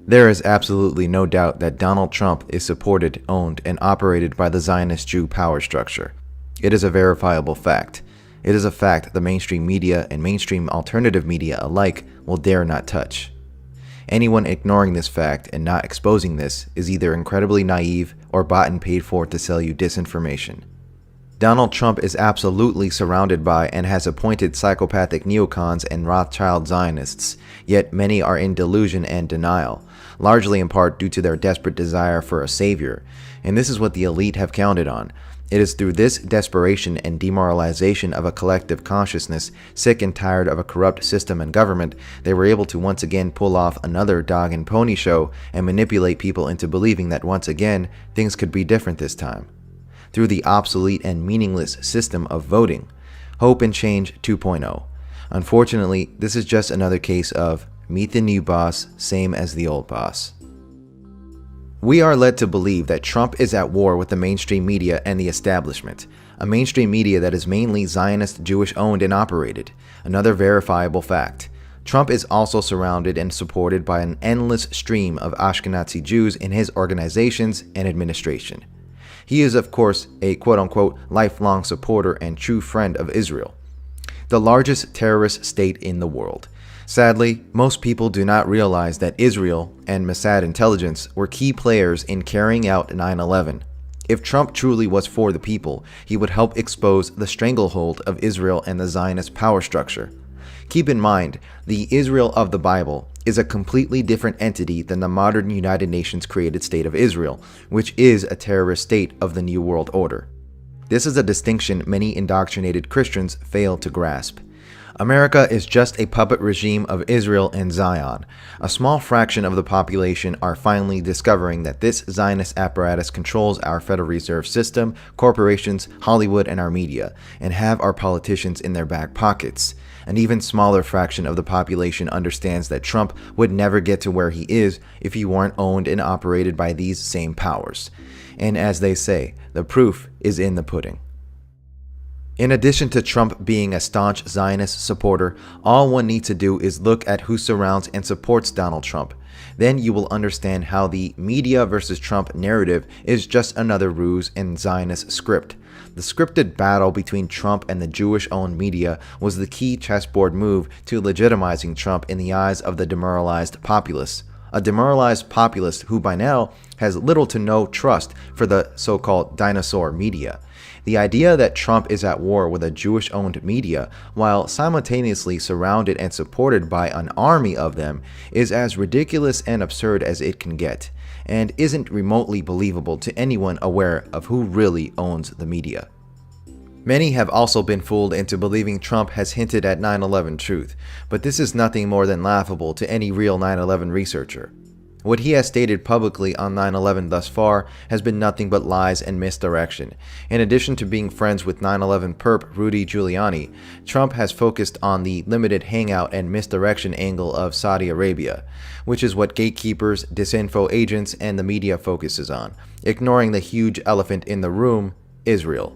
There is absolutely no doubt that Donald Trump is supported, owned, and operated by the Zionist Jew power structure. It is a verifiable fact. It is a fact the mainstream media and mainstream alternative media alike will dare not touch. Anyone ignoring this fact and not exposing this is either incredibly naive or bought and paid for to sell you disinformation. Donald Trump is absolutely surrounded by and has appointed psychopathic neocons and Rothschild Zionists, yet many are in delusion and denial, largely in part due to their desperate desire for a savior, and this is what the elite have counted on. It is through this desperation and demoralization of a collective consciousness, sick and tired of a corrupt system and government, they were able to once again pull off another dog and pony show and manipulate people into believing that once again, things could be different this time. Through the obsolete and meaningless system of voting, Hope and Change 2.0. Unfortunately, this is just another case of meet the new boss, same as the old boss. We are led to believe that Trump is at war with the mainstream media and the establishment, a mainstream media that is mainly Zionist, Jewish owned and operated, another verifiable fact. Trump is also surrounded and supported by an endless stream of Ashkenazi Jews in his organizations and administration. He is, of course, a quote-unquote lifelong supporter and true friend of Israel, the largest terrorist state in the world. Sadly, most people do not realize that Israel and Mossad intelligence were key players in carrying out 9/11. If Trump truly was for the people, he would help expose the stranglehold of Israel and the Zionist power structure. Keep in mind, the Israel of the Bible is a completely different entity than the modern United Nations created state of Israel, which is a terrorist state of the New World Order. This is a distinction many indoctrinated Christians fail to grasp. America is just a puppet regime of Israel and Zion. A small fraction of the population are finally discovering that this Zionist apparatus controls our Federal Reserve System, corporations, Hollywood, and our media, and have our politicians in their back pockets. An even smaller fraction of the population understands that Trump would never get to where he is if he weren't owned and operated by these same powers. And as they say, the proof is in the pudding. In addition to Trump being a staunch Zionist supporter, all one needs to do is look at who surrounds and supports Donald Trump. Then you will understand how the media versus Trump narrative is just another ruse in Zionist script. The scripted battle between Trump and the Jewish-owned media was the key chessboard move to legitimizing Trump in the eyes of the demoralized populace. A demoralized populace who by now has little to no trust for the so-called dinosaur media. The idea that Trump is at war with a Jewish-owned media while simultaneously surrounded and supported by an army of them is as ridiculous and absurd as it can get, and isn't remotely believable to anyone aware of who really owns the media. Many have also been fooled into believing Trump has hinted at 9/11 truth, but this is nothing more than laughable to any real 9/11 researcher. What he has stated publicly on 9/11 thus far has been nothing but lies and misdirection. In addition to being friends with 9/11 perp Rudy Giuliani, Trump has focused on the limited hangout and misdirection angle of Saudi Arabia, which is what gatekeepers, disinfo agents, and the media focuses on, ignoring the huge elephant in the room, Israel.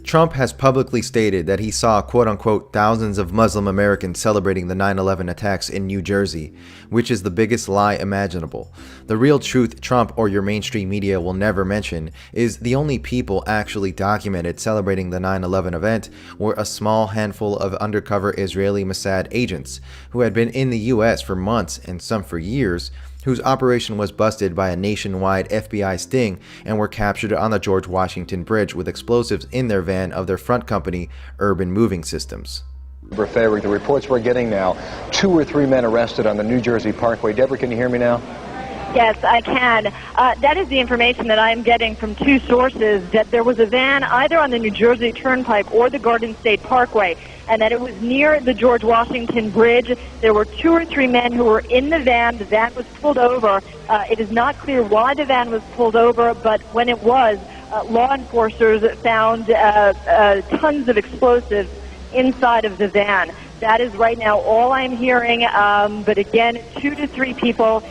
Trump has publicly stated that he saw quote-unquote thousands of Muslim Americans celebrating the 9/11 attacks in New Jersey, which is the biggest lie imaginable. The real truth Trump or your mainstream media will never mention is the only people actually documented celebrating the 9/11 event were a small handful of undercover Israeli Mossad agents who had been in the US for months and some for years, whose operation was busted by a nationwide FBI sting and were captured on the George Washington Bridge with explosives in their van of their front company, Urban Moving Systems. The reports we're getting now, 2 or 3 men arrested on the New Jersey Parkway. Deborah, can you hear me now? Yes, I can. That is the information that I'm getting from 2 sources, that there was a van either on the New Jersey Turnpike or the Garden State Parkway, and that it was near the George Washington Bridge. There were 2 or 3 men who were in the van. The van was pulled over. It is not clear why the van was pulled over, but when it was, law enforcers found tons of explosives inside of the van. That is right now all I'm hearing, but again, 2 to 3 people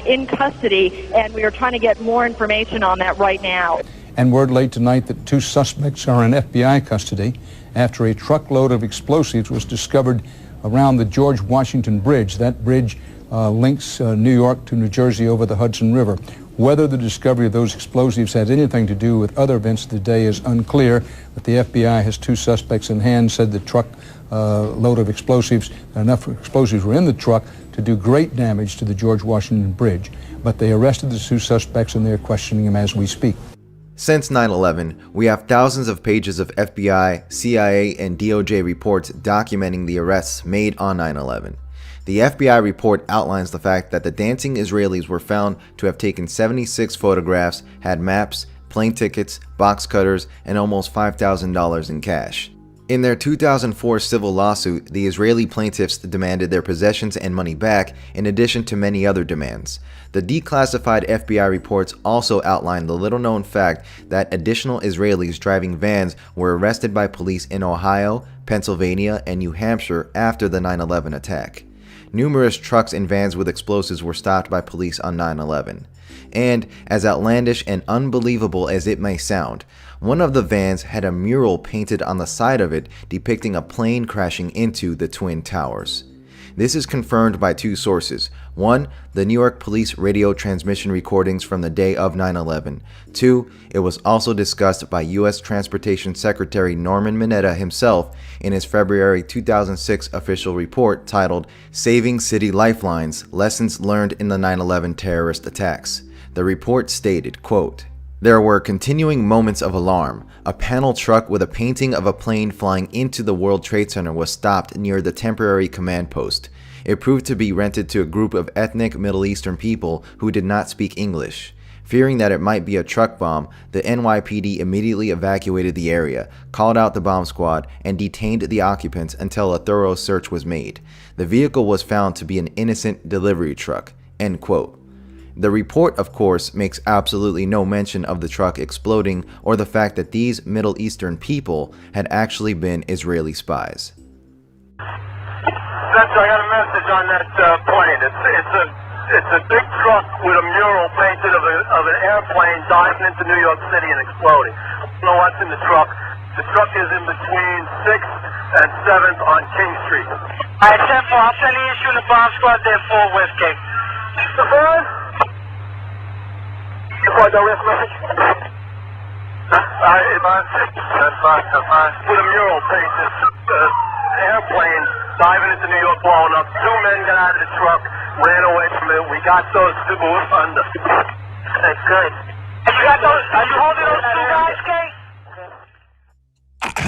in custody, and we are trying to get more information on that right now. And word late tonight that 2 suspects are in FBI custody after a truckload of explosives was discovered around the George Washington Bridge, that bridge links New York to New Jersey over the Hudson River. Whether the discovery of those explosives has anything to do with other events of the day is unclear, but the FBI has 2 suspects in hand, said the truck load of explosives, enough explosives were in the truck to do great damage to the George Washington Bridge. But they arrested the 2 suspects and they're questioning them as we speak. Since 9/11, we have thousands of pages of FBI, CIA, and DOJ reports documenting the arrests made on 9/11. The FBI report outlines the fact that the dancing Israelis were found to have taken 76 photographs, had maps, plane tickets, box cutters, and almost $5,000 in cash. In their 2004 civil lawsuit, the Israeli plaintiffs demanded their possessions and money back, in addition to many other demands. The declassified FBI reports also outlined the little-known fact that additional Israelis driving vans were arrested by police in Ohio, Pennsylvania, and New Hampshire after the 9/11 attack. Numerous trucks and vans with explosives were stopped by police on 9/11. And, as outlandish and unbelievable as it may sound, one of the vans had a mural painted on the side of it depicting a plane crashing into the Twin Towers. This is confirmed by 2 sources. 1, the New York Police radio transmission recordings from the day of 9/11. 2, it was also discussed by U.S. Transportation Secretary Norman Mineta himself in his February 2006 official report titled Saving City Lifelines, Lessons Learned in the 9/11 Terrorist Attacks. The report stated, quote, "There were continuing moments of alarm. A panel truck with a painting of a plane flying into the World Trade Center was stopped near the temporary command post. It proved to be rented to a group of ethnic Middle Eastern people who did not speak English. Fearing that it might be a truck bomb, the NYPD immediately evacuated the area, called out the bomb squad, and detained the occupants until a thorough search was made. The vehicle was found to be an innocent delivery truck." End quote. The report, of course, makes absolutely no mention of the truck exploding or the fact that these Middle Eastern people had actually been Israeli spies. Spencer, I got a message on that plane. It's a big truck with a mural painted of an airplane diving into New York City and exploding. I don't know what's in the truck. The truck is in between 6th and 7th on King Street. All right, 10-4, I'll send the issue to the bomb squad there for West Gate. The phone? Before the risk message? That's fine. With a mural painted, airplane diving into New York, blowing up. 2 men got out of the truck, ran away from it. We got those 2 under. That's good. You got those? Are you holding those 2 guys, Kate?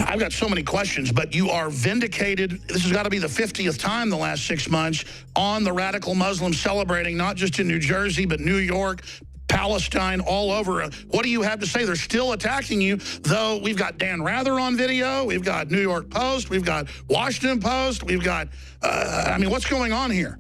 I've got so many questions, but you are vindicated. This has got to be the 50th time the last 6 months on the radical Muslims celebrating, not just in New Jersey, but New York, Palestine, all over. What do you have to say? They're still attacking you, though we've got Dan Rather on video, we've got New York Post, we've got Washington Post, we've got, what's going on here?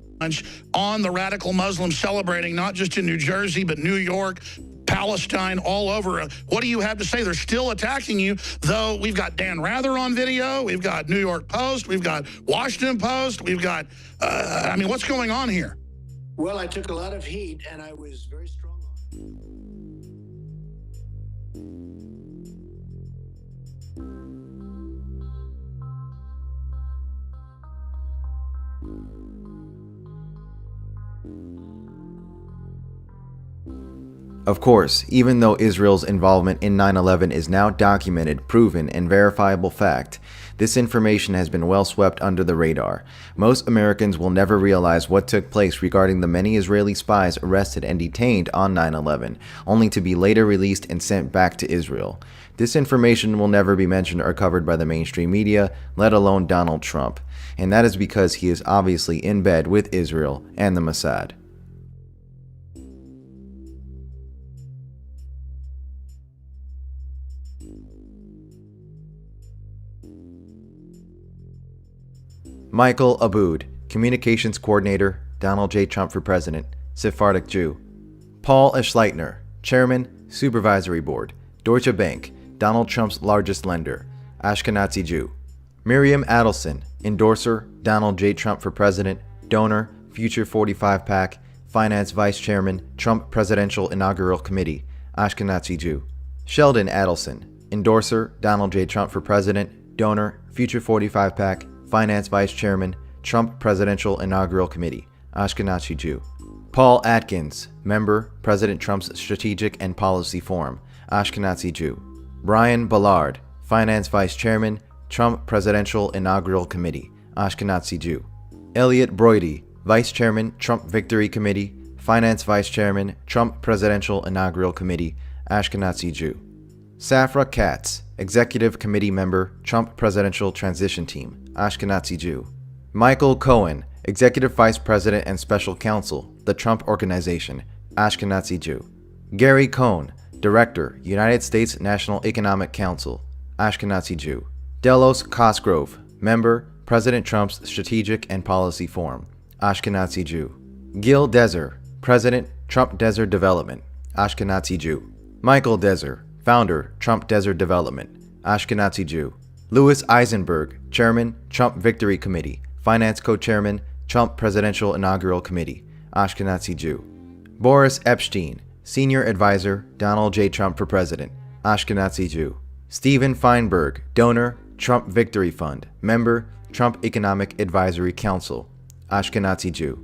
On the radical Muslims celebrating, not just in New Jersey, but New York, Palestine, all over. What do you have to say? They're still attacking you, though we've got Dan Rather on video, we've got New York Post, we've got Washington Post, we've got, what's going on here? Well, I took a lot of heat, and I was very strong. Of course, even though Israel's involvement in 9/11 is now documented, proven, and verifiable fact, this information has been well swept under the radar. Most Americans will never realize what took place regarding the many Israeli spies arrested and detained on 9/11, only to be later released and sent back to Israel. This information will never be mentioned or covered by the mainstream media, let alone Donald Trump, and that is because he is obviously in bed with Israel and the Mossad. Michael Aboud, Communications Coordinator, Donald J. Trump for President, Sephardic Jew. Paul Schleitner, Chairman, Supervisory Board, Deutsche Bank, Donald Trump's largest lender, Ashkenazi Jew. Miriam Adelson, Endorser, Donald J. Trump for President, Donor, Future 45 PAC, Finance Vice Chairman, Trump Presidential Inaugural Committee, Ashkenazi Jew. Sheldon Adelson, Endorser, Donald J. Trump for President, Donor, Future 45 PAC, Finance Vice Chairman, Trump Presidential Inaugural Committee, Ashkenazi Jew. Paul Atkins, member, President Trump's Strategic and Policy Forum, Ashkenazi Jew. Brian Ballard, Finance Vice Chairman, Trump Presidential Inaugural Committee, Ashkenazi Jew. Elliot Broidy, Vice Chairman, Trump Victory Committee, Finance Vice Chairman, Trump Presidential Inaugural Committee, Ashkenazi Jew. Safra Katz, Executive Committee Member, Trump Presidential Transition Team, Ashkenazi Jew. Michael Cohen, Executive Vice President and Special Counsel, the Trump Organization, Ashkenazi Jew. Gary Cohn, Director, United States National Economic Council, Ashkenazi Jew. Delos Cosgrove, Member, President Trump's Strategic and Policy Forum, Ashkenazi Jew. Gil Deser, President, Trump Desert Development, Ashkenazi Jew. Michael Deser, Founder, Trump Desert Development, Ashkenazi Jew. Louis Eisenberg, Chairman, Trump Victory Committee, Finance Co-Chairman, Trump Presidential Inaugural Committee, Ashkenazi Jew. Boris Epstein, Senior Advisor, Donald J. Trump for President, Ashkenazi Jew. Stephen Feinberg, Donor, Trump Victory Fund, Member, Trump Economic Advisory Council, Ashkenazi Jew.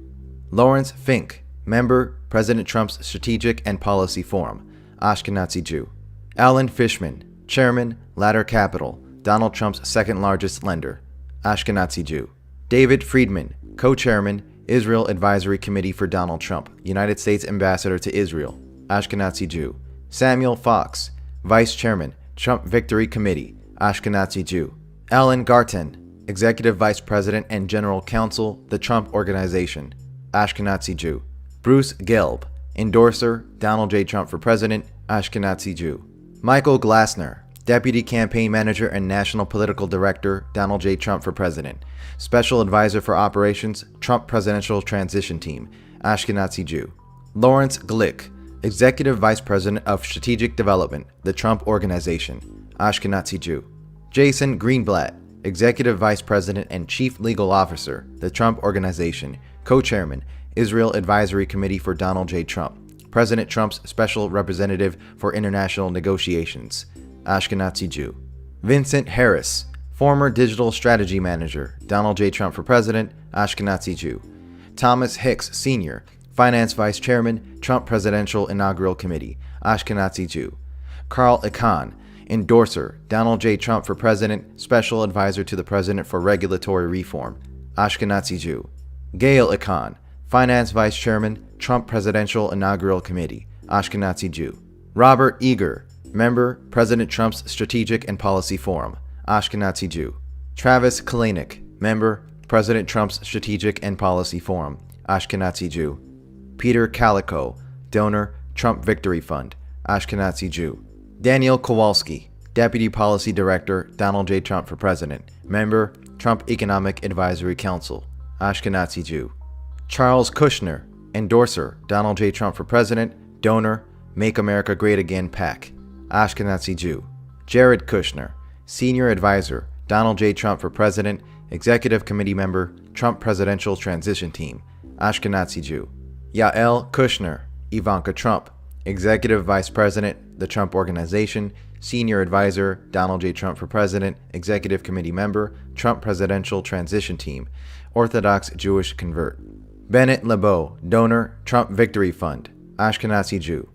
Lawrence Fink, Member, President Trump's Strategic and Policy Forum, Ashkenazi Jew. Alan Fishman, Chairman, Ladder Capital, Donald Trump's second largest lender, Ashkenazi Jew. David Friedman, Co-Chairman, Israel Advisory Committee for Donald Trump, United States Ambassador to Israel, Ashkenazi Jew. Samuel Fox, Vice Chairman, Trump Victory Committee, Ashkenazi Jew. Alan Garten, Executive Vice President and General Counsel, the Trump Organization, Ashkenazi Jew. Bruce Gelb, Endorser, Donald J. Trump for President, Ashkenazi Jew. Michael Glassner, Deputy Campaign Manager and National Political Director, Donald J. Trump for President, Special Advisor for Operations, Trump Presidential Transition Team, Ashkenazi Jew. Lawrence Glick, Executive Vice President of Strategic Development, the Trump Organization, Ashkenazi Jew. Jason Greenblatt, Executive Vice President and Chief Legal Officer, the Trump Organization, Co-Chairman, Israel Advisory Committee for Donald J. Trump, President Trump's Special Representative for International Negotiations, Ashkenazi Jew. Vincent Harris, former Digital Strategy Manager, Donald J. Trump for President, Ashkenazi Jew. Thomas Hicks Sr., Finance Vice Chairman, Trump Presidential Inaugural Committee, Ashkenazi Jew. Carl Icahn, Endorser, Donald J. Trump for President, Special Advisor to the President for Regulatory Reform, Ashkenazi Jew. Gail Icahn, Finance Vice Chairman, Trump Presidential Inaugural Committee, Ashkenazi Jew. Robert Eager, Member, President Trump's Strategic and Policy Forum, Ashkenazi Jew. Travis Kalanick, Member, President Trump's Strategic and Policy Forum, Ashkenazi Jew. Peter Calico, Donor, Trump Victory Fund, Ashkenazi Jew. Daniel Kowalski, Deputy Policy Director, Donald J. Trump for President, Member, Trump Economic Advisory Council, Ashkenazi Jew. Charles Kushner, Endorser, Donald J. Trump for President, Donor, Make America Great Again PAC, Ashkenazi Jew. Jared Kushner, Senior Advisor, Donald J. Trump for President, Executive Committee Member, Trump Presidential Transition Team, Ashkenazi Jew. Yael Kushner, Ivanka Trump, Executive Vice President, the Trump Organization, Senior Advisor, Donald J. Trump for President, Executive Committee Member, Trump Presidential Transition Team, Orthodox Jewish convert. Bennett LeBeau, Donor, Trump Victory Fund, Ashkenazi Jew.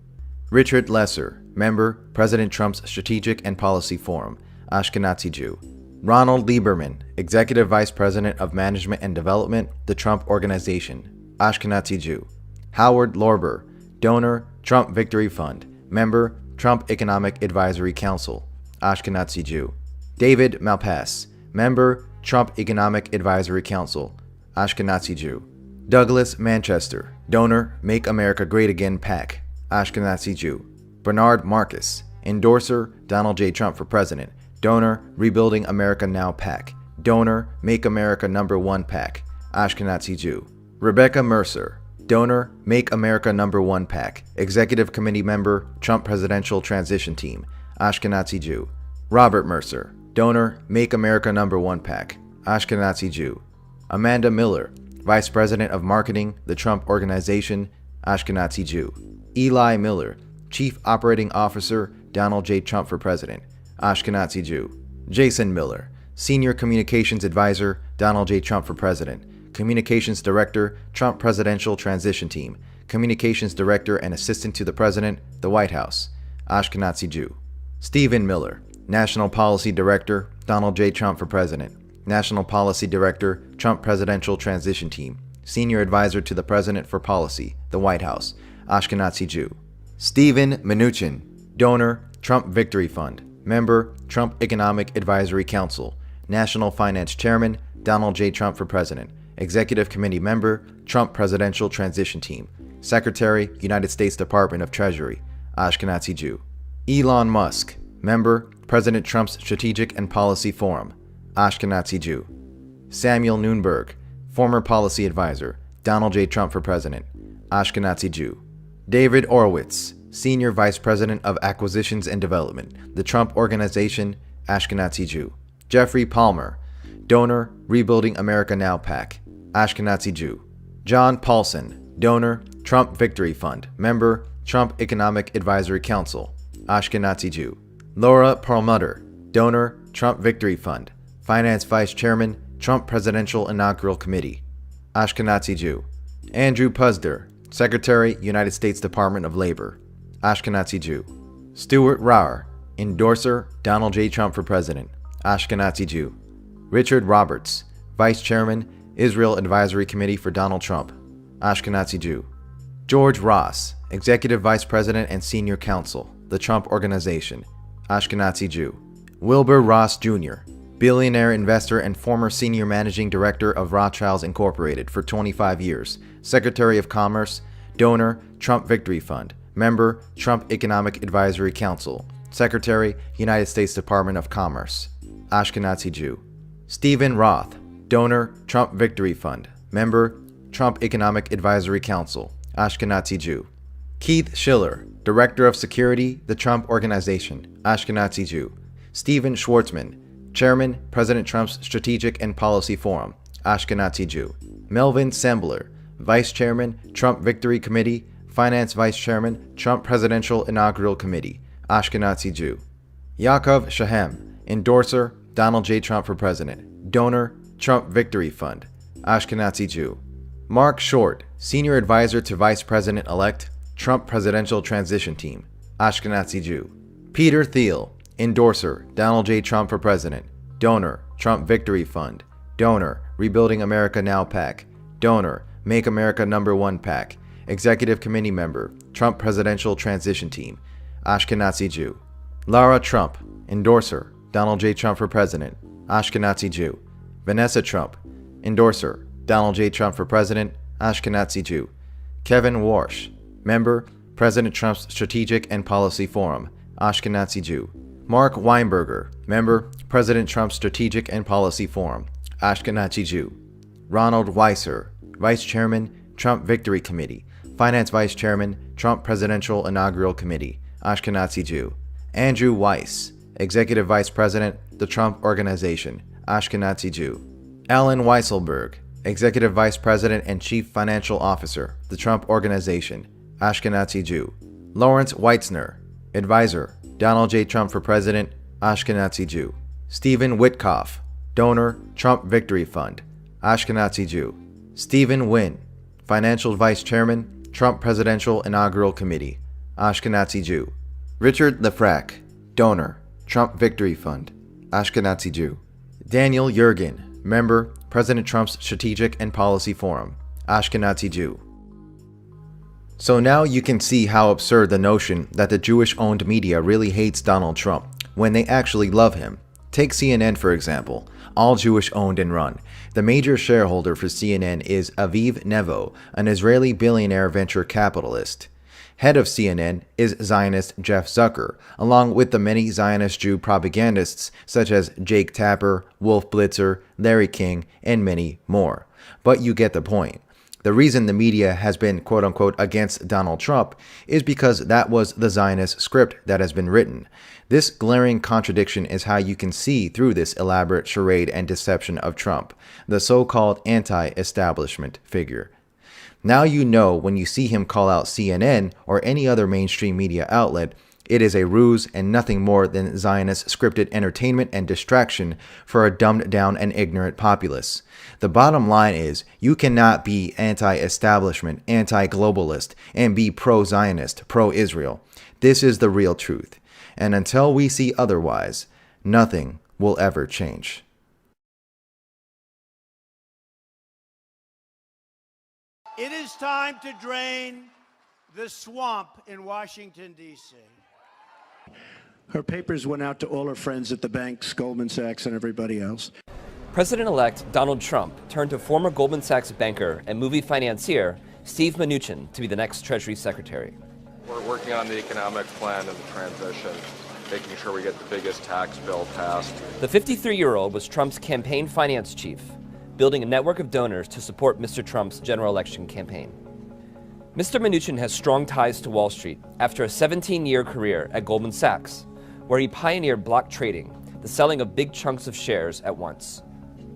Richard Lesser, Member, President Trump's Strategic and Policy Forum, Ashkenazi Jew. Ronald Lieberman, Executive Vice President of Management and Development, the Trump Organization, Ashkenazi Jew. Howard Lorber, Donor, Trump Victory Fund, Member, Trump Economic Advisory Council, Ashkenazi Jew. David Malpass, Member, Trump Economic Advisory Council, Ashkenazi Jew. Douglas Manchester, Donor, Make America Great Again PAC, Ashkenazi Jew. Bernard Marcus, Endorser, Donald J. Trump for President, Donor, Rebuilding America Now PAC, Donor, Make America #1 PAC, Ashkenazi Jew. Rebecca Mercer, Donor, Make America #1 PAC, Executive Committee Member, Trump Presidential Transition Team, Ashkenazi Jew. Robert Mercer, Donor, Make America #1 PAC, Ashkenazi Jew. Amanda Miller, Vice President of Marketing, the Trump Organization, Ashkenazi Jew. Eli Miller, Chief Operating Officer, Donald J. Trump for President, Ashkenazi Jew. Jason Miller, Senior Communications Advisor, Donald J. Trump for President, Communications Director, Trump Presidential Transition Team. Communications Director and Assistant to the President, the White House, Ashkenazi Jew. Stephen Miller, National Policy Director, Donald J. Trump for President. National Policy Director, Trump Presidential Transition Team. Senior Advisor to the President for Policy, the White House, Ashkenazi Jew. Stephen Mnuchin, Donor, Trump Victory Fund. Member, Trump Economic Advisory Council. National Finance Chairman, Donald J. Trump for President. Executive Committee Member, Trump Presidential Transition Team. Secretary, United States Department of Treasury, Ashkenazi Jew. Elon Musk, Member, President Trump's Strategic and Policy Forum, Ashkenazi Jew. Samuel Nunberg, Former Policy Advisor, Donald J. Trump for President, Ashkenazi Jew. David Orwitz, Senior Vice President of Acquisitions and Development, the Trump Organization, Ashkenazi Jew. Jeffrey Palmer, Donor, Rebuilding America Now PAC, Ashkenazi Jew. John Paulson, Donor, Trump Victory Fund, Member, Trump Economic Advisory Council, Ashkenazi Jew. Laura Perlmutter, Donor, Trump Victory Fund, Finance Vice Chairman, Trump Presidential Inaugural Committee, Ashkenazi Jew. Andrew Puzder, Secretary, United States Department of Labor, Ashkenazi Jew. Stuart Rauer, Endorser, Donald J. Trump for President, Ashkenazi Jew. Richard Roberts, Vice Chairman, Israel Advisory Committee for Donald Trump, Ashkenazi Jew. George Ross, Executive Vice President and Senior Counsel, the Trump Organization, Ashkenazi Jew. Wilbur Ross Jr., billionaire investor and former Senior Managing Director of Rothschilds Incorporated for 25 years, Secretary of Commerce, Donor, Trump Victory Fund, Member, Trump Economic Advisory Council, Secretary, United States Department of Commerce, Ashkenazi Jew. Stephen Roth, Donor, Trump Victory Fund, Member, Trump Economic Advisory Council, Ashkenazi Jew. Keith Schiller, Director of Security, the Trump Organization, Ashkenazi Jew. Stephen Schwartzman, Chairman, President Trump's Strategic and Policy Forum, Ashkenazi Jew. Melvin Sembler, Vice Chairman, Trump Victory Committee, Finance Vice Chairman, Trump Presidential Inaugural Committee, Ashkenazi Jew. Yaakov Shahem, Endorser, Donald J. Trump for President, Donor, Trump Victory Fund, Ashkenazi Jew. Mark Short, Senior Advisor to Vice President-elect, Trump Presidential Transition Team, Ashkenazi Jew. Peter Thiel, Endorser, Donald J. Trump for President, Donor, Trump Victory Fund, Donor, Rebuilding America Now PAC, Donor, Make America #1 PAC, Executive Committee Member, Trump Presidential Transition Team, Ashkenazi Jew. Lara Trump, Endorser, Donald J. Trump for President, Ashkenazi Jew. Vanessa Trump, Endorser, Donald J. Trump for President, Ashkenazi Jew. Kevin Warsh, Member, President Trump's Strategic and Policy Forum, Ashkenazi Jew. Mark Weinberger, Member, President Trump's Strategic and Policy Forum, Ashkenazi Jew. Ronald Weiser, Vice Chairman, Trump Victory Committee, Finance Vice Chairman, Trump Presidential Inaugural Committee, Ashkenazi Jew. Andrew Weiss, Executive Vice President, the Trump Organization, Ashkenazi Jew. Alan Weisselberg, Executive Vice President and Chief Financial Officer, the Trump Organization, Ashkenazi Jew. Lawrence Weitzner, Advisor, Donald J. Trump for President, Ashkenazi Jew. Stephen Witkoff, Donor, Trump Victory Fund, Ashkenazi Jew. Stephen Wynn, Financial Vice Chairman, Trump Presidential Inaugural Committee, Ashkenazi Jew. Richard Lefrak, Donor, Trump Victory Fund, Ashkenazi Jew. Daniel Yergin, Member, President Trump's Strategic and Policy Forum, Ashkenazi Jew. So now you can see how absurd the notion that the Jewish-owned media really hates Donald Trump, when they actually love him. Take CNN for example, all Jewish-owned and run. The major shareholder for CNN is Aviv Nevo, an Israeli billionaire venture capitalist. Head of CNN is Zionist Jeff Zucker, along with the many Zionist Jew propagandists such as Jake Tapper, Wolf Blitzer, Larry King, and many more. But you get the point. The reason the media has been quote-unquote against Donald Trump is because that was the Zionist script that has been written. This glaring contradiction is how you can see through this elaborate charade and deception of Trump, the so-called anti-establishment figure. Now you know when you see him call out CNN or any other mainstream media outlet, It is a ruse and nothing more than Zionist scripted entertainment and distraction for a dumbed down and ignorant populace. The bottom line is, you cannot be anti-establishment, anti-globalist, and be pro-Zionist, pro-Israel. This is the real truth. And until we see otherwise, nothing will ever change. It is time to drain the swamp in Washington, D.C. Her papers went out to all her friends at the banks, Goldman Sachs, and everybody else. President-elect Donald Trump turned to former Goldman Sachs banker and movie financier Steve Mnuchin to be the next Treasury Secretary. We're working on the economic plan and the transition, making sure we get the biggest tax bill passed. The 53-year-old was Trump's campaign finance chief, building a network of donors to support Mr. Trump's general election campaign. Mr. Mnuchin has strong ties to Wall Street after a 17-year career at Goldman Sachs, where he pioneered block trading, the selling of big chunks of shares at once.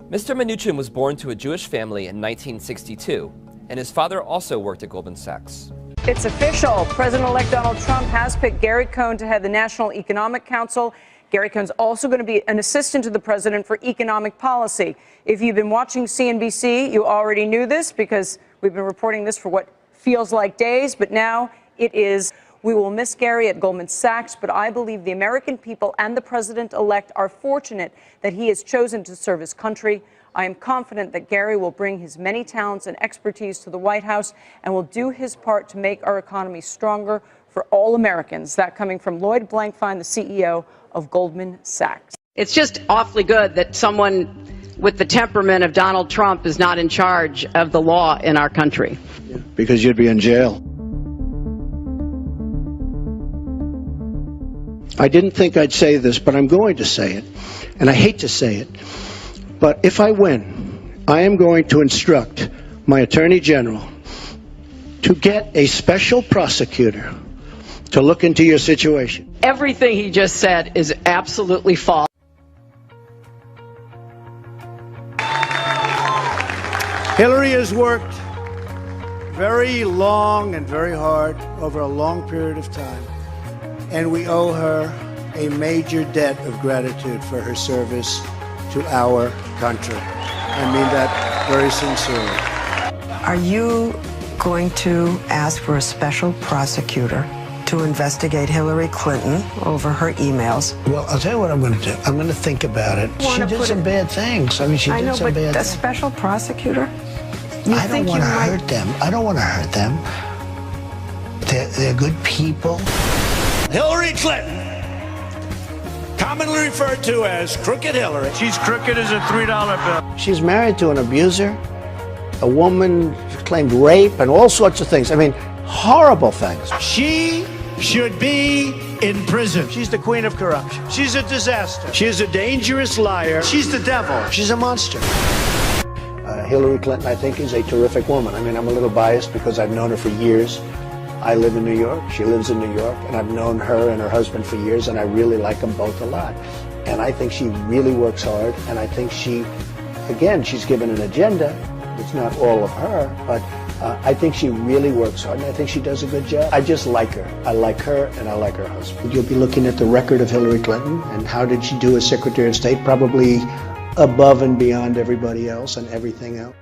Mr. Mnuchin was born to a Jewish family in 1962, and his father also worked at Goldman Sachs. It's official. President-elect Donald Trump has picked Gary Cohn to head the National Economic Council. Gary Cohn's also going to be an assistant to the president for economic policy. If you've been watching CNBC, you already knew this because we've been reporting this for what feels like days, but now it is. We will miss Gary at Goldman Sachs, but I believe the American people and the president-elect are fortunate that he has chosen to serve his country. I am confident that Gary will bring his many talents and expertise to the White House and will do his part to make our economy stronger for all Americans. That coming from Lloyd Blankfein, the CEO of Goldman Sachs. It's just awfully good that someone with the temperament of Donald Trump is not in charge of the law in our country. Because you'd be in jail. I didn't think I'd say this, but I'm going to say it. And I hate to say it. But if I win, I am going to instruct my Attorney General to get a special prosecutor to look into your situation. Everything he just said is absolutely false. Hillary has worked very long and very hard over a long period of time, and we owe her a major debt of gratitude for her service to our country. I mean that very sincerely. Are you going to ask for a special prosecutor to investigate Hillary Clinton over her emails? Well, I'll tell you what I'm going to do. I'm going to think about it. She did some bad things. I mean, she did some bad things. A special prosecutor? I don't want to hurt them. I don't want to hurt them. They're good people. Hillary Clinton, commonly referred to as Crooked Hillary. She's crooked as a $3 bill. She's married to an abuser, a woman claimed rape and all sorts of things. I mean, horrible things. She should be in prison. She's the queen of corruption. She's a disaster. She's a dangerous liar. She's the devil. She's a monster. Hillary Clinton, I think, is a terrific woman. I mean, I'm a little biased because I've known her for years. I live in New York. She lives in New York. And I've known her and her husband for years, and I really like them both a lot. And I think she really works hard. And I think she, again, she's given an agenda. It's not all of her, but I think she really works hard, and I think she does a good job. I just like her. I like her, and I like her husband. You'll be looking at the record of Hillary Clinton, and how did she do as Secretary of State? Probably above and beyond everybody else and everything else.